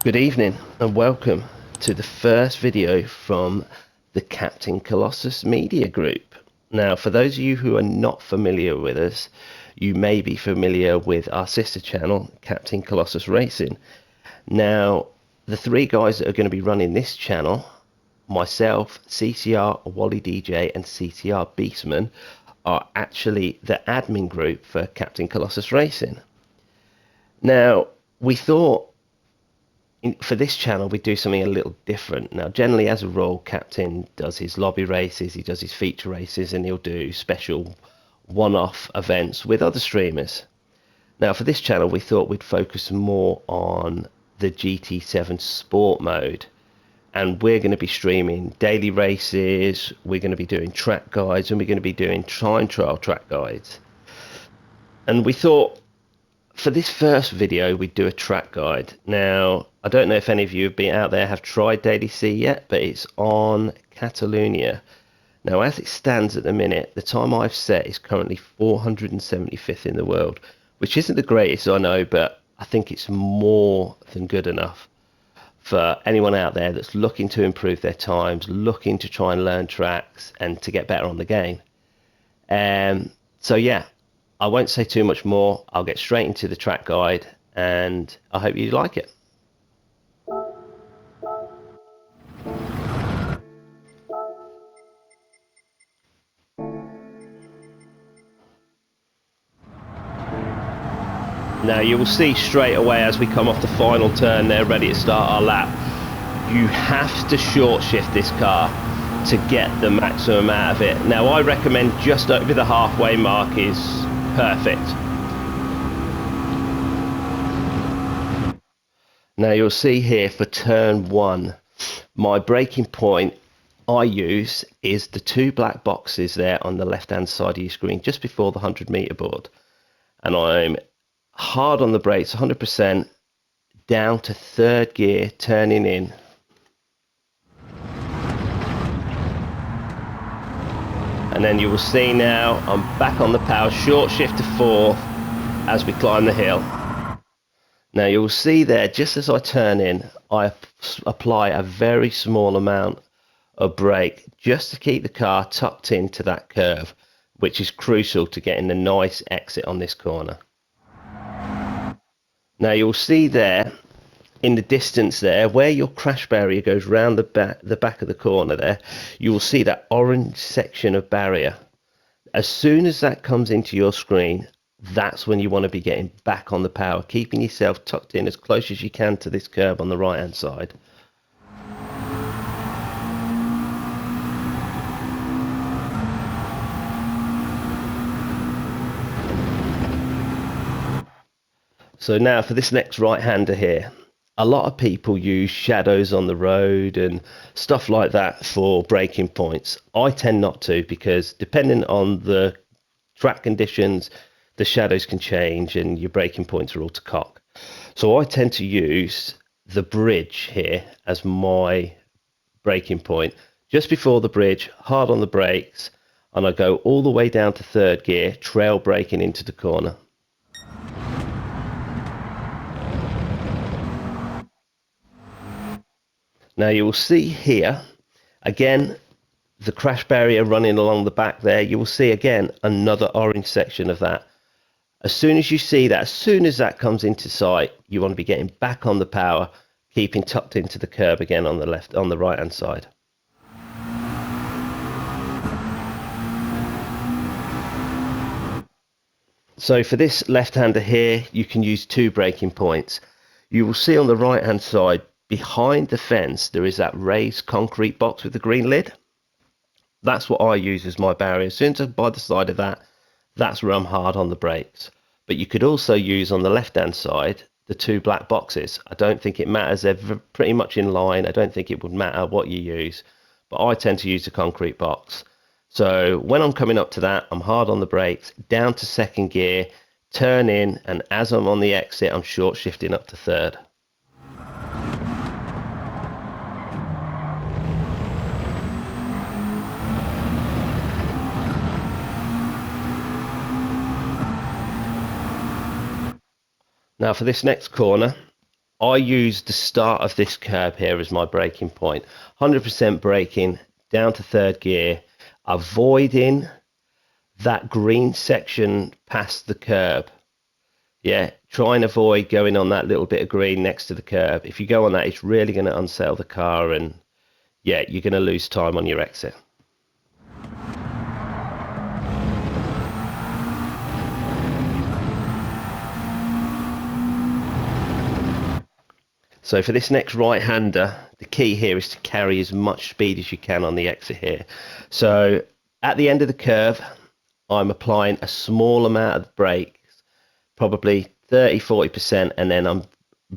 Good evening and welcome to the first video from the Captain Colossus Media Group. Now, for those of you who are not familiar with us, you may be familiar with our sister channel, Captain Colossus Racing. Now, the three guys that are going to be running this channel, myself, CCR Wally DJ and CCR Beastman, are actually the admin group for Captain Colossus Racing. Now, we thought for this channel we do something a little different. Now, generally as a rule, Captain does his lobby races, he does his feature races, and he'll do special one-off events with other streamers. Now, for this channel we thought we'd focus more on the GT7 sport mode, and we're going to be streaming daily races, we're going to be doing track guides, and we're going to be doing time trial track guides. And we thought for this first video we'd do a track guide. Now, I don't know if any of you have been out there have tried Daily C yet, but it's on Catalonia. Now, as it stands at the minute, the time I've set is currently 475th in the world, which isn't the greatest, I know, but I think it's more than good enough for anyone out there that's looking to improve their times, looking to try and learn tracks and to get better on the game. So yeah, I won't say too much more. I'll get straight into the track guide and I hope you like it. Now, you will see straight away as we come off the final turn there, ready to start our lap, you have to short shift this car to get the maximum out of it. Now, I recommend just over the halfway mark is perfect. Now, you'll see here for turn one, my braking point I use is the two black boxes there on the left hand side of your screen just before the 100-meter board, and I'm hard on the brakes, 100%, down to third gear, turning in. And then you will see now I'm back on the power, short shift to fourth as we climb the hill. Now you will see there, just as I turn in, I apply a very small amount of brake just to keep the car tucked into that curve, which is crucial to getting a nice exit on this corner. Now you'll see there in the distance there, where your crash barrier goes round the back of the corner there, you will see that orange section of barrier. As soon as that comes into your screen, that's when you want to be getting back on the power, keeping yourself tucked in as close as you can to this curve on the right hand side. So now for this next right-hander here, a lot of people use shadows on the road and stuff like that for braking points. I tend not to, because depending on the track conditions, the shadows can change and your braking points are all to cock. So I tend to use the bridge here as my braking point. Just before the bridge, hard on the brakes, and I go all the way down to third gear, trail braking into the corner. Now you will see here, again, the crash barrier running along the back there. You will see again another orange section of that. As soon as you see that, as soon as that comes into sight, you want to be getting back on the power, keeping tucked into the curb again on the right hand side. So for this left-hander here, you can use two braking points. You will see on the right hand side, behind the fence, there is that raised concrete box with the green lid. That's what I use as my barrier. As soon as I'm by the side of that, that's where I'm hard on the brakes. But you could also use on the left hand side the two black boxes. I don't think it matters, they're pretty much in line. I don't think it would matter what you use, but I tend to use the concrete box. So when I'm coming up to that, I'm hard on the brakes, down to second gear, turn in, and as I'm on the exit, I'm short shifting up to third. Now for this next corner, I use the start of this curb here as my braking point. 100% braking down to third gear, avoiding that green section past the curb. Yeah, try and avoid going on that little bit of green next to the curb. If you go on that, it's really going to unsettle the car, and yeah, you're going to lose time on your exit. So for this next right-hander, the key here is to carry as much speed as you can on the exit here. So at the end of the curve, I'm applying a small amount of brakes, probably 30-40%, and then I'm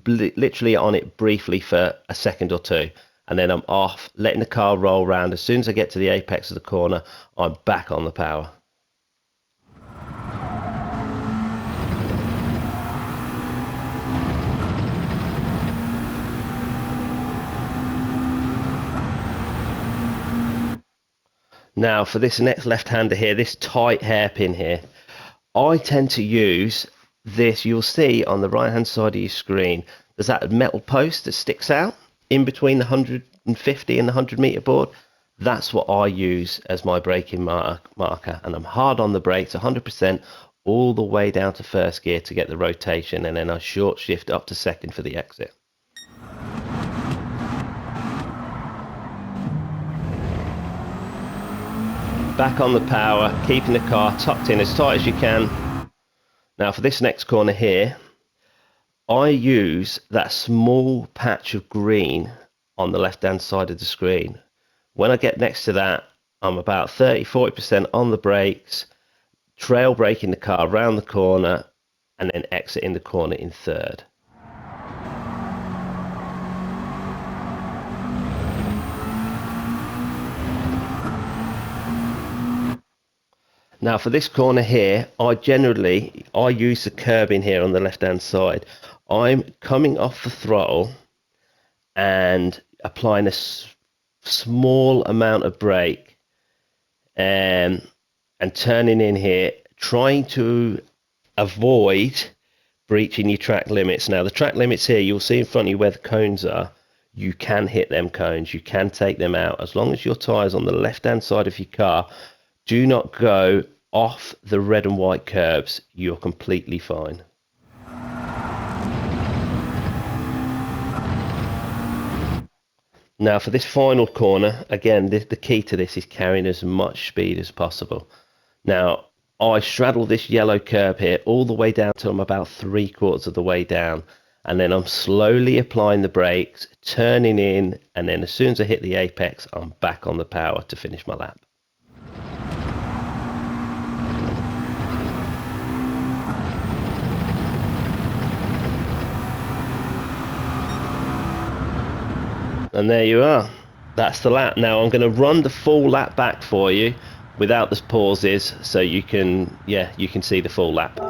literally on it briefly for a second or two, and then I'm off, letting the car roll around. As soon as I get to the apex of the corner, I'm back on the power. Now for this next left-hander here, this tight hairpin here, I tend to use this. You'll see on the right-hand side of your screen, there's that metal post that sticks out in between the 150 and the 100-meter board. That's what I use as my braking marker, and I'm hard on the brakes, 100%, all the way down to first gear to get the rotation, and then I short shift up to second for the exit. Back on the power, keeping the car tucked in as tight as you can. Now for this next corner here, I use that small patch of green on the left hand side of the screen. When I get next to that, I'm about 30-40% on the brakes, trail braking the car around the corner, and then exiting the corner in third. Now for this corner here, I use the curb in here on the left hand side. I'm coming off the throttle and applying a small amount of brake, and turning in here, trying to avoid breaching your track limits. Now the track limits here, you'll see in front of you where the cones are. You can hit them cones, you can take them out, as long as your tyres on the left hand side of your car do not go off the red and white curbs. You're completely fine. Now for this final corner, again, the key to this is carrying as much speed as possible. Now I straddle this yellow curb here all the way down till I'm about 3/4 of the way down, and then I'm slowly applying the brakes, turning in, and then as soon as I hit the apex, I'm back on the power to finish my lap. And there you are, that's the lap. Now I'm going to run the full lap back for you without the pauses, so you can see the full lap.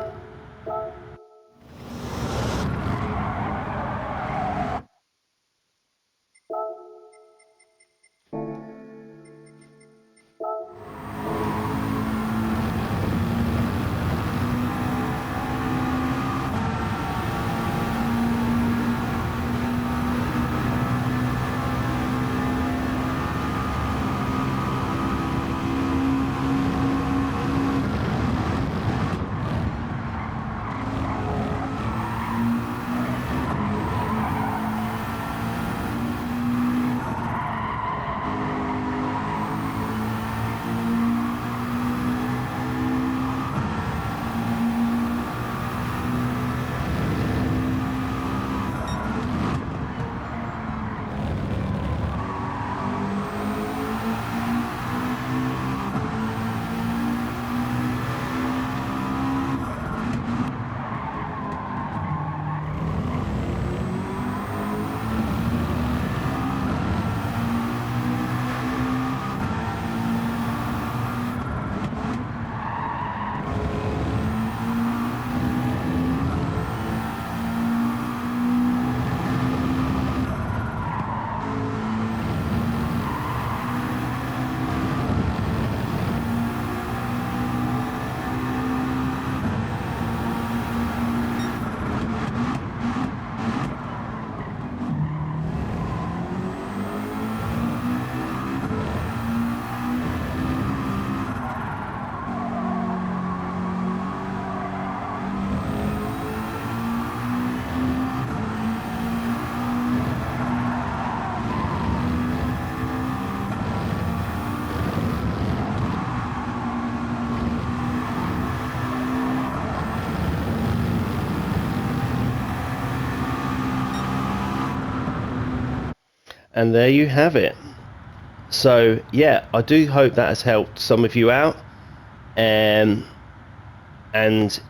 And there you have it. So yeah, I do hope that has helped some of you out. And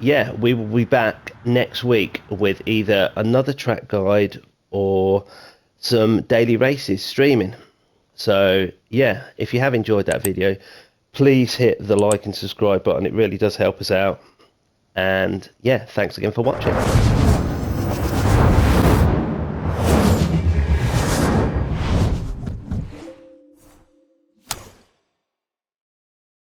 yeah, we will be back next week with either another track guide or some daily races streaming. So yeah, if you have enjoyed that video, please hit the like and subscribe button. It really does help us out. And yeah, thanks again for watching.